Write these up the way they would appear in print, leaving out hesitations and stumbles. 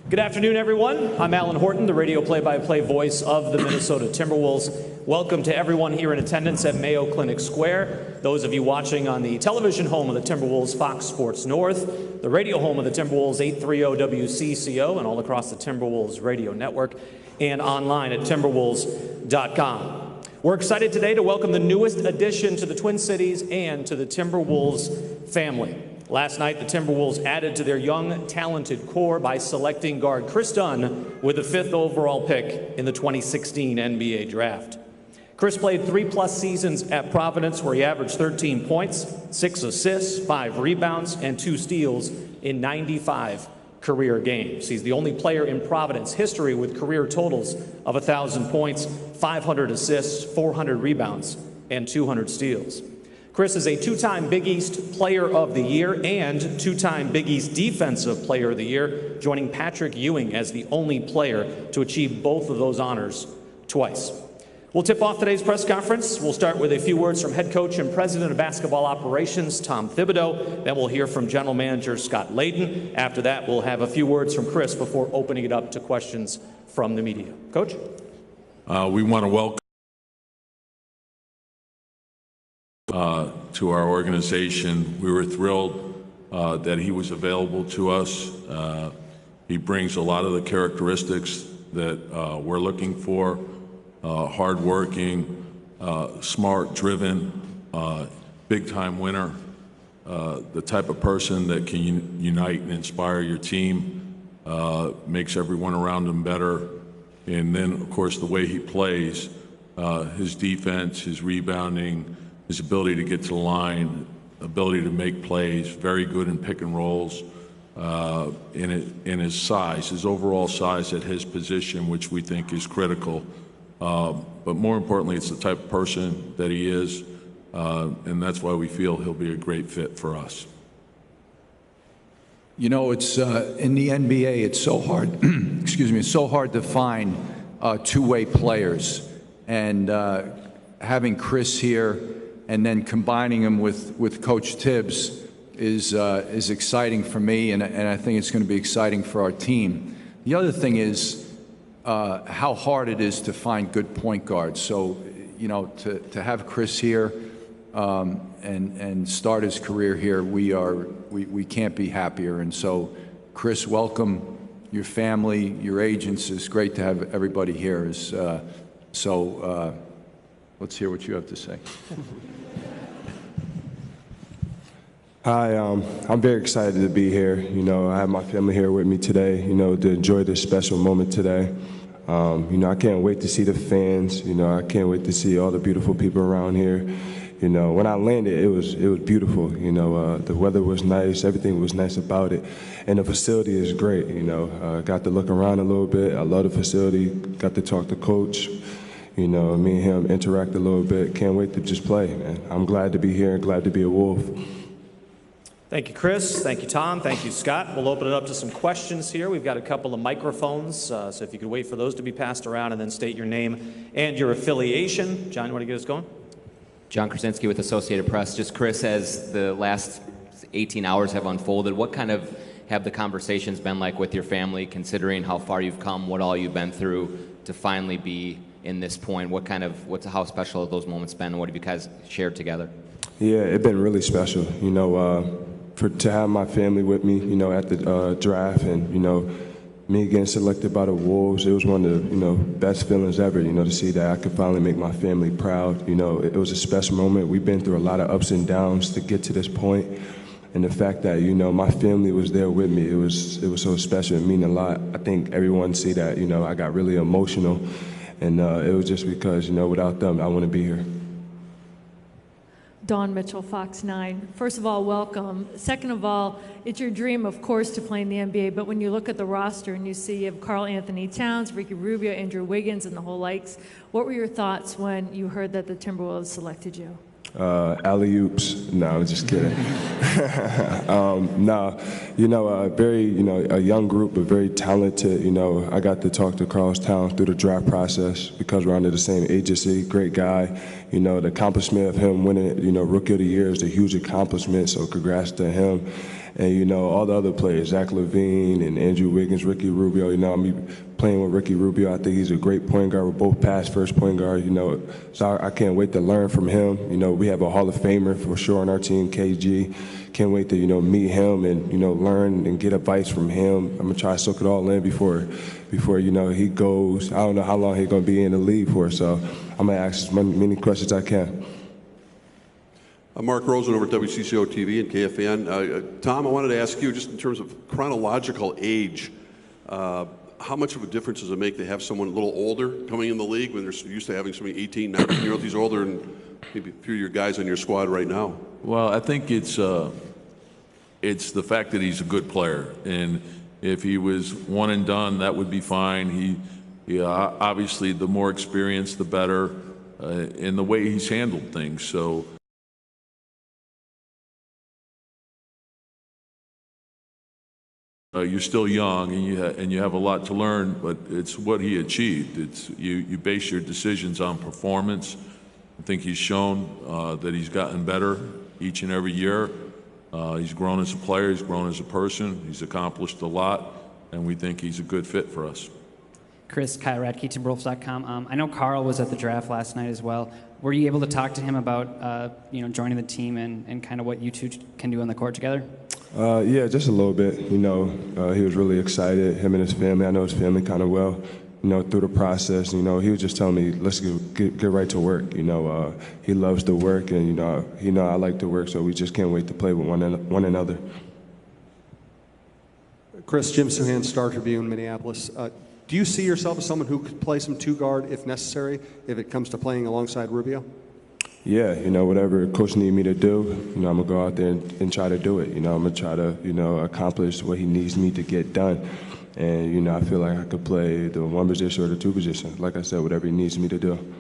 Good afternoon, everyone. I'm Alan Horton, the radio play-by-play voice of the Minnesota Timberwolves. Welcome to everyone here in attendance at Mayo Clinic Square, those of you watching on the television home of the Timberwolves, Fox Sports North, the radio home of the Timberwolves, 830 WCCO, and all across the Timberwolves radio network, and online at timberwolves.com. We're excited today to welcome the newest addition to the Twin Cities and to the Timberwolves family. Last night, the Timberwolves added to their young, talented core by selecting guard Kriss Dunn with the 5th overall pick in the 2016 NBA Draft. Kriss played 3+ seasons at Providence, where he averaged 13 points, 6 assists, 5 rebounds, and 2 steals in 95 career games. He's the only player in Providence history with career totals of 1,000 points, 500 assists, 400 rebounds, and 200 steals. Kriss is a 2-time Big East Player of the Year and 2-time Big East Defensive Player of the Year, joining Patrick Ewing as the only player to achieve both of those honors twice. We'll tip off today's press conference. We'll start with a few words from head coach and president of basketball operations, Tom Thibodeau. Then we'll hear from general manager Scott Layden. After that, we'll have a few words from Kriss before opening it up to questions from the media. Coach? We want to welcome to our organization. We were thrilled that he was available to us. He brings a lot of the characteristics that we're looking for: hardworking, smart, driven, big-time winner, the type of person that can unite and inspire your team, makes everyone around him better. And then, of course, the way he plays, his defense, his rebounding, his ability to get to the line, ability to make plays, very good in pick and rolls, in his size, his overall size at his position, which we think is critical. But more importantly, it's the type of person that he is, and that's why we feel he'll be a great fit for us. You know, it's in the NBA, it's so hard, excuse me, it's so hard to find two-way players. And having Kriss here and then combining him with Coach Tibbs is exciting for me, and I think it's going to be exciting for our team. The other thing is how hard it is to find good point guards. So, you know, to have Kriss here and start his career here, we can't be happier. And so, Kriss, welcome your family, your agents. It's great to have everybody here. Let's hear what you have to say. Hi, I'm very excited to be here. You know, I have my family here with me today, you know, to enjoy this special moment today. You know, I can't wait to see the fans. You know, I can't wait to see all the beautiful people around here. You know, when I landed, it was beautiful. You know, the weather was nice, everything was nice about it, and the facility is great. You know, got to look around a little bit. I love the facility. Got to talk to Coach. You know, me and him interact a little bit. Can't wait to just play, man. I'm glad to be here. Glad to be a Wolf. Thank you, Kriss. Thank you, Tom. Thank you, Scott. We'll open it up to some questions here. We've got a couple of microphones, so if you could wait for those to be passed around and then state your name and your affiliation. John, you want to get us going? John Krasinski with Associated Press. Just Kriss, as the last 18 hours have unfolded, what kind of have the conversations been like with your family, considering how far you've come, what all you've been through to finally be in this point? How special have those moments been, and what have you guys shared together? Yeah, it's been really special. You know, to have my family with me, you know, at the draft, and, you know, me getting selected by the Wolves, it was one of the, you know, best feelings ever, you know, to see that I could finally make my family proud. You know, it was a special moment. We've been through a lot of ups and downs to get to this point, and the fact that, you know, my family was there with me, it was so special. It meant a lot. I think everyone see that, you know, I got really emotional, and it was just because, you know, without them, I wouldn't be here. Dawn Mitchell, Fox 9. First of all, welcome. Second of all, it's your dream, of course, to play in the NBA, but when you look at the roster and you see you have Karl Anthony Towns, Ricky Rubio, Andrew Wiggins, and the whole likes, what were your thoughts when you heard that the Timberwolves selected you? Alley-oops. No, I'm just kidding. No, you know, a young group, but very talented. You know, I got to talk to Karl Towns through the draft process because we're under the same agency. Great guy. You know, the accomplishment of him winning, you know, Rookie of the Year is a huge accomplishment, so congrats to him. And, you know, all the other players, Zach LaVine and Andrew Wiggins, Ricky Rubio, you know, I'm playing with Ricky Rubio. I think he's a great point guard. We're both past first point guard, you know. So I can't wait to learn from him. You know, we have a Hall of Famer for sure on our team, KG. Can't wait to, you know, meet him and, you know, learn and get advice from him. I'm going to try to soak it all in before, you know, he goes. I don't know how long he's going to be in the league for, so I'm going to ask as many questions as I can. Mark Rosen over at WCCO TV and KFAN. Tom, I wanted to ask you, just in terms of chronological age, how much of a difference does it make to have someone a little older coming in the league when they're used to having somebody 18, 19-year-olds? He's older than maybe a few of your guys on your squad right now. Well, I think it's the fact that he's a good player, and if he was one and done, that would be fine. He obviously, the more experience, the better, in the way he's handled things. So. You're still young, and you have a lot to learn, but it's what he achieved. It's you base your decisions on performance. I think he's shown that he's gotten better each and every year. He's grown as a player, he's grown as a person, he's accomplished a lot, and we think he's a good fit for us. Kriss, Kyle Radke, Timberwolves.com. I know Carl was at the draft last night as well. Were you able to talk to him about joining the team and kind of what you two can do on the court together? Yeah, just a little bit. You know, he was really excited, him and his family. I know his family kind of well, you know, through the process. You know, he was just telling me, let's get right to work. You know, he loves to work, and, you know I like to work, so we just can't wait to play with one another. Kriss, Jim Souhan, Star Tribune, Minneapolis. Do you see yourself as someone who could play some two-guard if necessary, if it comes to playing alongside Rubio? Yeah, you know, whatever coach need me to do, you know, I'm going to go out there and try to do it. You know, I'm going to try to, you know, accomplish what he needs me to get done. And, you know, I feel like I could play the one position or the two position. Like I said, whatever he needs me to do.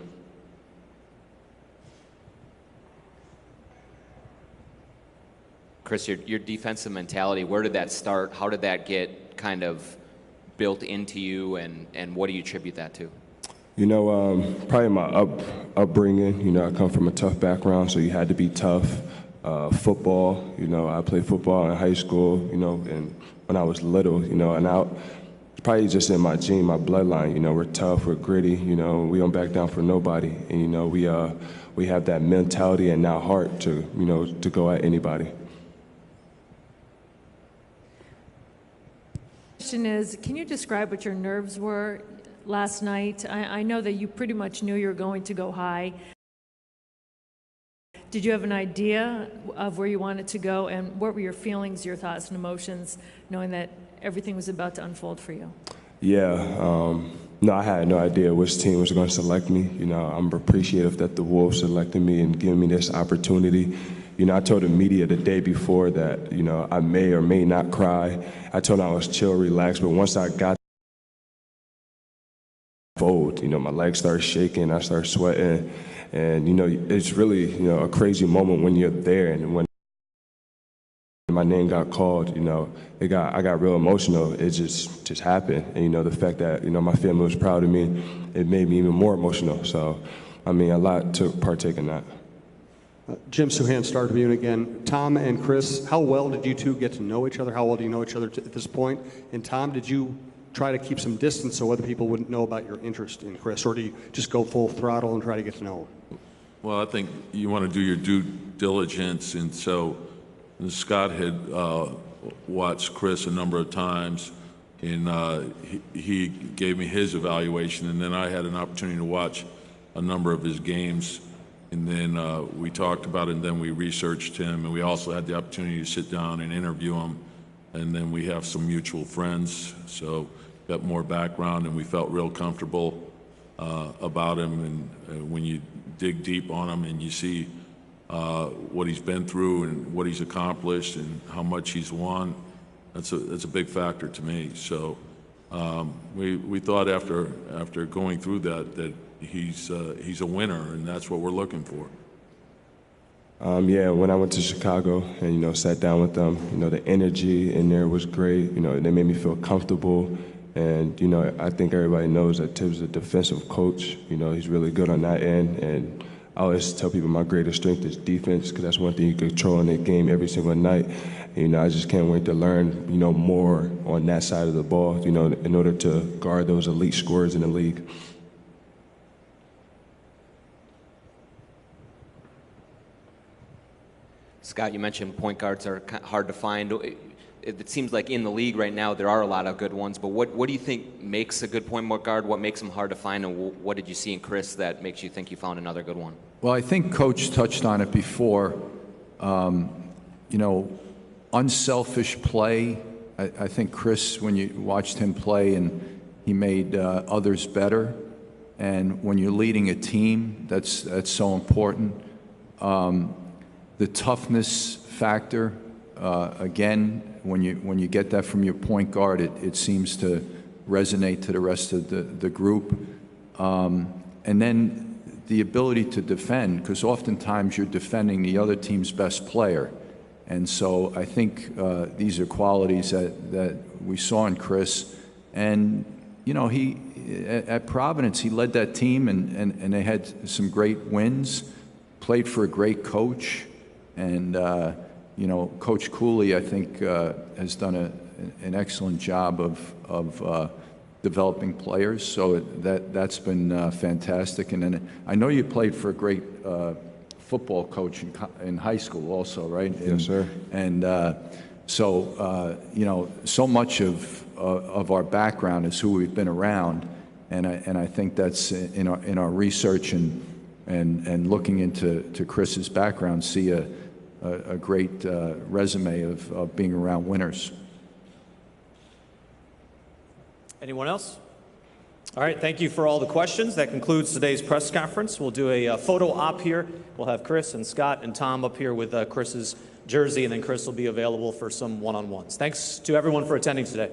Kriss, your defensive mentality, where did that start? How did that get kind of built into you, and what do you attribute that to? You know, probably my upbringing. You know, I come from a tough background, so you had to be tough. Football, you know, I played football in high school, you know, and when I was little, you know, and probably just in my gene, my bloodline. You know, we're tough, we're gritty. You know, we don't back down for nobody, and you know, we have that mentality and now heart to, you know, to go at anybody. Question is, can you describe what your nerves were last night? I know that you pretty much knew you were going to go high. Did you have an idea of where you wanted to go, and what were your feelings, your thoughts and emotions, knowing that everything was about to unfold for you? Yeah, no, I had no idea which team was going to select me. You know, I'm appreciative that the Wolves selected me and giving me this opportunity. You know, I told the media the day before that, you know, I may or may not cry. I told them I was chill, relaxed, but once I got fold, you know, my legs started shaking, I started sweating, and, you know, it's really, you know, a crazy moment when you're there, and when my name got called, you know, I got real emotional. It just happened, and, you know, the fact that, you know, my family was proud of me, it made me even more emotional. So, I mean, a lot to partake in that. Jim Souhan, Star Tribune again. Tom and Kriss, how well did you two get to know each other? How well do you know each other at this point? And Tom, did you try to keep some distance so other people wouldn't know about your interest in Kriss, or do you just go full throttle and try to get to know him? Well, I think you want to do your due diligence, and so Scott had watched Kriss a number of times, and he gave me his evaluation, and then I had an opportunity to watch a number of his games. And then we talked about it, and then we researched him, and we also had the opportunity to sit down and interview him. And then we have some mutual friends, so got more background, and we felt real comfortable about him. And when you dig deep on him and you see what he's been through and what he's accomplished and how much he's won, that's a big factor to me. So we thought after going through that he's a winner, and that's what we're looking for. Yeah, when I went to Chicago and, you know, sat down with them, you know, the energy in there was great. You know, they made me feel comfortable. And, you know, I think everybody knows that Tibbs is a defensive coach. You know, he's really good on that end. And I always tell people my greatest strength is defense, because that's one thing you control in the game every single night. You know, I just can't wait to learn, you know, more on that side of the ball, you know, in order to guard those elite scorers in the league. Scott, you mentioned point guards are hard to find. It seems like in the league right now there are a lot of good ones, but what do you think makes a good point guard? What makes them hard to find, and what did you see in Kriss that makes you think you found another good one? Well, I think Coach touched on it before. You know, unselfish play. I think Kriss, when you watched him play, and he made others better. And when you're leading a team, that's so important. The toughness factor, again, when you get that from your point guard, it seems to resonate to the rest of the group. And then the ability to defend, because oftentimes you're defending the other team's best player. And so I think these are qualities that we saw in Kriss. And, you know, at Providence, he led that team, and they had some great wins, played for a great coach. And, you know, Coach Cooley, I think, has done an excellent job of developing players. So that's been fantastic. And then I know you played for a great football coach in high school also, right? Yes, sir. And so, you know, so much of our background is who we've been around. And I think that's in our research and looking into Kriss's background, see a great resume of being around winners. Anyone else? All right, thank you for all the questions. That concludes today's press conference. We'll do a photo op here. We'll have Kriss and Scott and Tom up here with Kriss's jersey, and then Kriss will be available for some one-on-ones. Thanks to everyone for attending today.